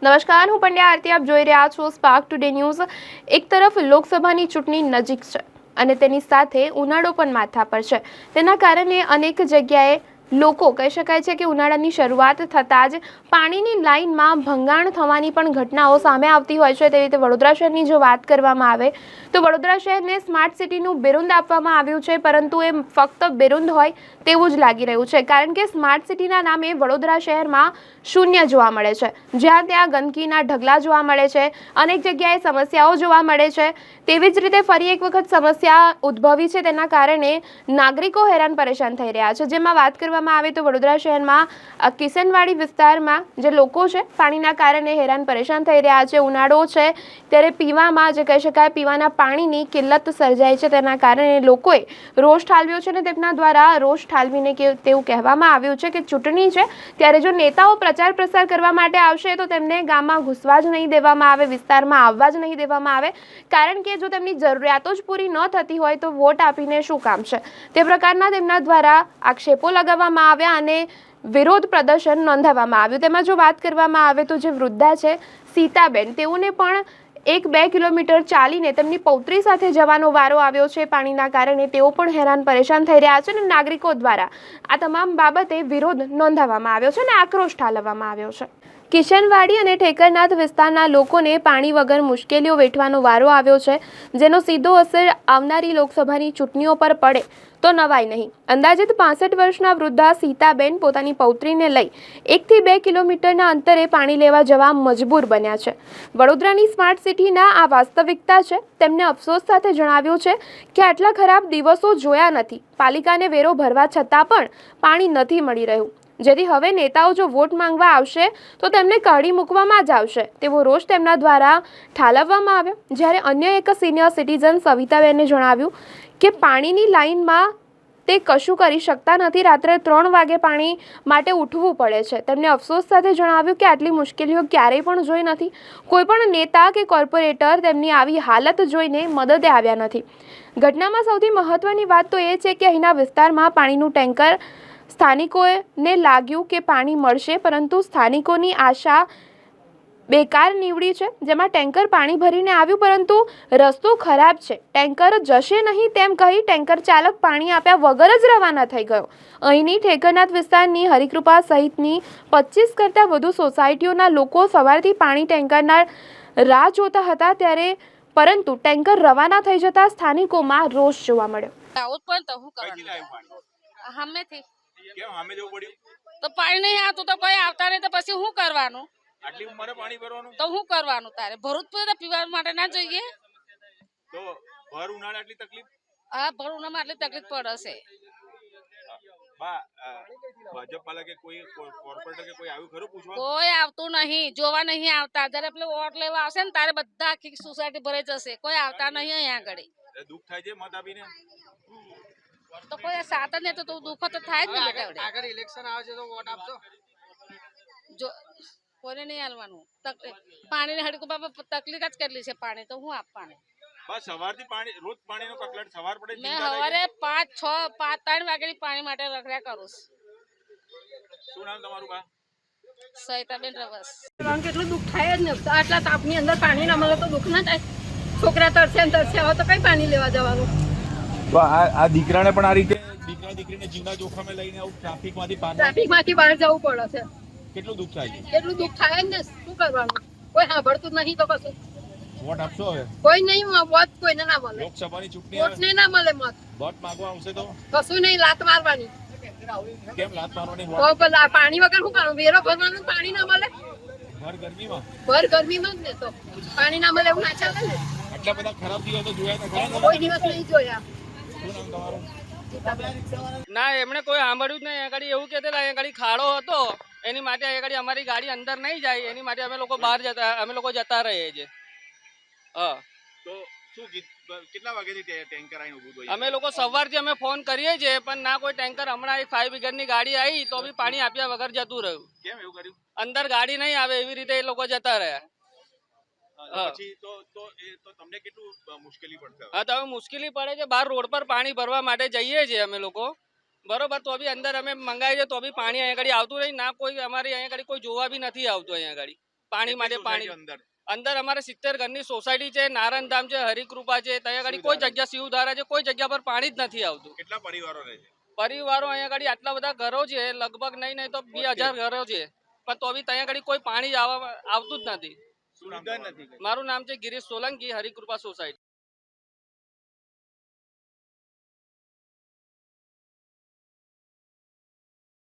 નમસ્કાર, હું પંડ્યા આરતી. આપ જોઈ રહ્યા છો સ્પાર્ક ટુડે ન્યૂઝ. એક તરફ લોકસભાની ચૂંટણી નજીક છે અને તેની સાથે ઉનાળો પણ માથા પર છે. તેના કારણે અનેક જગ્યાએ લોકો કહી શકાય છે કે ઉનાળાની શરૂઆત થતાં જ પાણીની લાઇનમાં ભંગાણ થવાની પણ ઘટનાઓ સામે આવતી હોય છે. તેવી રીતે વડોદરા શહેરની જો વાત કરવામાં આવે તો વડોદરા શહેરને સ્માર્ટ સિટીનું બિરુદ આપવામાં આવ્યું છે, પરંતુ એ ફક્ત બિરુદ હોય તેવું જ લાગી રહ્યું છે, કારણ કે સ્માર્ટ સિટીના નામે વડોદરા શહેરમાં શૂન્ય જોવા મળે છે. જ્યાં ત્યાં ગંદકીના ઢગલા જોવા મળે છે, અનેક જગ્યાએ સમસ્યાઓ જોવા મળે છે. તેવી જ રીતે ફરી એક વખત સમસ્યા ઉદ્ભવી છે. તેના કારણે નાગરિકો હેરાન પરેશાન થઈ રહ્યા છે. જેમાં વાત કરવામાં આવે તો વડોદરા શહેરમાં કિશનવાડી વિસ્તારમાં જે લોકો છે પાણીના કારણે હેરાન પરેશાન થઈ રહ્યા છે. ઉનાળો છે ત્યારે પીવામાં જે કહી શકાય પીવાના પાણીની કિલ્લત સર્જાય છે. તેના કારણે લોકોએ રોષ ઠાલવ્યો છે અને તેમના દ્વારા રોષ ઠાલવીને તેવું કહેવામાં આવ્યું છે કે ચૂંટણી છે ત્યારે જો નેતાઓ પ્રચાર પ્રસાર કરવા માટે આવશે તો તેમને ગામમાં ઘૂસવા જ નહીં દેવામાં આવે, વિસ્તારમાં આવવા જ નહીં દેવામાં આવે, કારણ કે જો તેમની જરૂરિયાતો જ પૂરી ન થતી હોય તો વોટ આપીને શું કામ છે. તે પ્રકારના તેમના દ્વારા આક્ષેપો લગાવવામાં આવ્યા અને વિરોધ પ્રદર્શન નોંધાવવામાં આવ્યું. તેમાં જો વાત કરવામાં આવે તો જે વૃદ્ધા છે સીતાબેન, તેઓને પણ 1-2 કિલોમીટર ચાલીને તેમની પૌત્રી સાથે જવાનો વારો આવ્યો છે. પાણીના કારણે તેઓ પણ હેરાન પરેશાન થઈ રહ્યા છે અને નાગરિકો દ્વારા આ તમામ બાબતે વિરોધ નોંધાવવામાં આવ્યો છે અને આક્રોશ ઠાલવવામાં આવ્યો છે. કિશનવાડી અને ઠેકરનાથ વિસ્તારના લોકોને પાણી વગર મુશ્કેલીઓ વેઠવાનો વારો આવ્યો છે, જેનો સીધો અસર આવનારી લોકસભાની ચૂંટણીઓ પર પડે તો નવાય નહીં. અંદાજિત 65 વર્ષના વૃદ્ધા સીતાબેન પોતાની પૌત્રીને લઈ 1-2 કિલોમીટરના અંતરે પાણી લેવા જવા મજબૂર બન્યા છે. વડોદરાની સ્માર્ટ સિટીના આ વાસ્તવિકતા છે. તેમને અફસોસ સાથે જણાવ્યું છે કે આટલા ખરાબ દિવસો જોયા નથી. પાલિકાને વેરો ભરવા છતાં પણ પાણી નથી મળી રહ્યું, જેથી હવે નેતાઓ જો વોટ માંગવા આવશે તો તેમને કાઢી મૂકવામાં જ આવશે તેવો રોષ તેમના દ્વારા ઠાલવવામાં આવ્યો. જ્યારે અન્ય એક સિનિયર સિટીઝન સવિતાબેને જણાવ્યું કે પાણીની લાઇનમાં તે કશું કરી શકતા નથી. રાત્રે 3 વાગે પાણી માટે ઉઠવું પડે છે. તેમને અફસોસ સાથે જણાવ્યું કે આટલી મુશ્કેલીઓ ક્યારેય પણ જોઈ નથી. કોઈ પણ નેતા કે કોર્પોરેટર તેમની આવી હાલત જોઈને મદદે આવ્યા નથી. ઘટનામાં સૌથી મહત્વની વાત તો એ છે કે અહીંના વિસ્તારમાં પાણીનું ટેન્કર સ્થાનિકોને લાગ્યું કે પાણી મળશે, પરંતુ સ્થાનિકોની આશા બેકાર નીવડી છે. જેમાં ટેન્કર પાણી ભરીને આવ્યું, પરંતુ રસ્તો ખરાબ છે, ટેન્કર જશે નહીં તેમ કહી ટેન્કર ચાલક પાણી આપ્યા વગર જ રવાના થઈ ગયો. અહીંની ઠેકરનાથ વિસ્તારની હરિકૃપા સહિતની 25 કરતાં વધુ સોસાયટીઓના લોકો સવારથી પાણી ટેન્કરના રાહ જોતા હતા, ત્યારે પરંતુ ટેન્કર રવાના થઈ જતા સ્થાનિકોમાં રોષ જોવા મળ્યો. તો પાણી નહીં આવતું તો કોઈ આવતા નહીં તો પછી શું કરવાનું? આટલી ઉંમરે પાણી ભરવાનું તો શું કરવાનું? તારે ભરવું જ પડે, પીવા માટે ના જોઈએ તો ભર ઉનાળે આટલી તકલીફ? હા, ભર ઉનાળામાં આટલી તકલીફ પડે છે. બા ભાજપ વાળા કે કોઈ કોર્પોરેટર કે કોઈ આવ્યું ખરું પૂછવા? કોઈ આવતું નહીં, જોવા નહીં આવતા. જ્યારે આપણે વોટ લેવા આવશે ને ત્યારે બધા આખી સોસાયટી ભરાઈ જશે. કોઈ આવતા નહીં અહીંયા આગળ. દુઃખ થાય છે મત આપીને? તો કોઈ સાથ જ નહીં તો દુઃખ તો થાય જ ને. આગળ ઇલેક્શન આવે છે તો વોટ આપજો. જો કોઈને નહીં હાલવાનું. પાણીની હડકું તકલીફ જ કેટલી છે. પાણી તો હું આપવાનું. બસ સવારથી પાણી, રોજ પાણીનો કકળાટ સવાર પડે. મેં સવારે 5-3 વાગ્યાની પાણી માટે રખડ્યા કરું. શું નામ તમારું બા? સવિતાબેન રવસ. કેટલું દુઃખ થાય જ ને. આટલા તાપની અંદર પાણી ના મળે તો દુઃખ ના થાય? છોકરા તરસે હવે તો કઈ પાણી લેવા જવાનું? તો આ દીકરાને પણ આ રીતે દીકરીને જીવના જોખમે લઈને આવું ટ્રાફિકમાંથી બહાર જવું પડે છે. કેટલું દુઃખ થાય છે? કેટલું દુઃખ થાય જ ને. શું કરવાનું? કોઈ સાંભળતું નહીં તો કશું. વોટ આપશો હવે? કોઈ નહીં, વોટ કોઈને ના મળે. લોકસભાની ચૂંટણી વોટને ના મળે મત. વોટ માંગવા આવશે તો કશું નહીં, લાત મારવાની. કેમ લાત મારવાની? તો પેલા પાણી વગર શું કરવાનું? વેરો ભરવાનું, પાણી ના મળે ભર ગરમીમાં? ભર ગરમીમાં જ ને. તો પાણી ના મળે એવું ના ચાલે ને. આટલા બધા ખરાબ દિવસો જોયા તો ખરા? કોઈ દિવસ નહીં જોયા. શું નામ તમારું? ના, એમણે કોઈ સાંભળ્યું જ નહીં. આગળ એવું કહેતા આગળ ખાડો હતો એની માટે આગળ અમારી ગાડી અંદર નહીં જાય એની માટે અમે લોકો જતા રહીએ છીએ. હા, તો શું કેટલા વાગ્યાથી ટેન્કર આવીને ઊભું થયું? અમે લોકો સવારથી અમે ફોન કરીએ છીએ પણ ના કોઈ ટેન્કર. હમણાં એક 5 બ્રિગેડની ગાડી આવી તો બી પાણી આપ્યા વગર જતું રહ્યું. કેમ એવું કર્યું? અંદર ગાડી નહીં આવે એવી રીતે એ લોકો જતા રહ્યા. પછી તો તમને કેટલું મુશ્કેલી પડશે? હા, તો હવે મુશ્કેલી પડે છે. બહાર રોડ પર પાણી ભરવા માટે જઈએ છીએ અમે લોકો, બરોબર, તો બી અંદર અમે મંગાવીએ તો બી પાણી અહીંયા આગળ આવતું નહીં. ના કોઈ અમારી અહીંયા આગળ કોઈ જોવા બી નથી આવતું. અહીંયા આગળ પાણી માટે કેટલી પાણી સોસાયટીઓ અંદર અંદર અમારે 70 ઘરની સોસાયટી છે, નારણધામ છે, હરિકૃપા છે, ત્યાં આગળ કોઈ જગ્યા શિવધારા છે, કોઈ જગ્યા પર પાણી જ નથી આવતું. કેટલા પરિવારો રહે છે? પરિવારો અહીંયા આગળ આટલા બધા ઘરો છે, લગભગ નહીં તો 2000 ઘરો છે, પણ તો બી ત્યાં આગળ કોઈ પાણી આવતું જ નથી. શું નામ તમારું? મારું નામ છે ગિરીશ સોલંકી, હરિકૃપા સોસાયટી.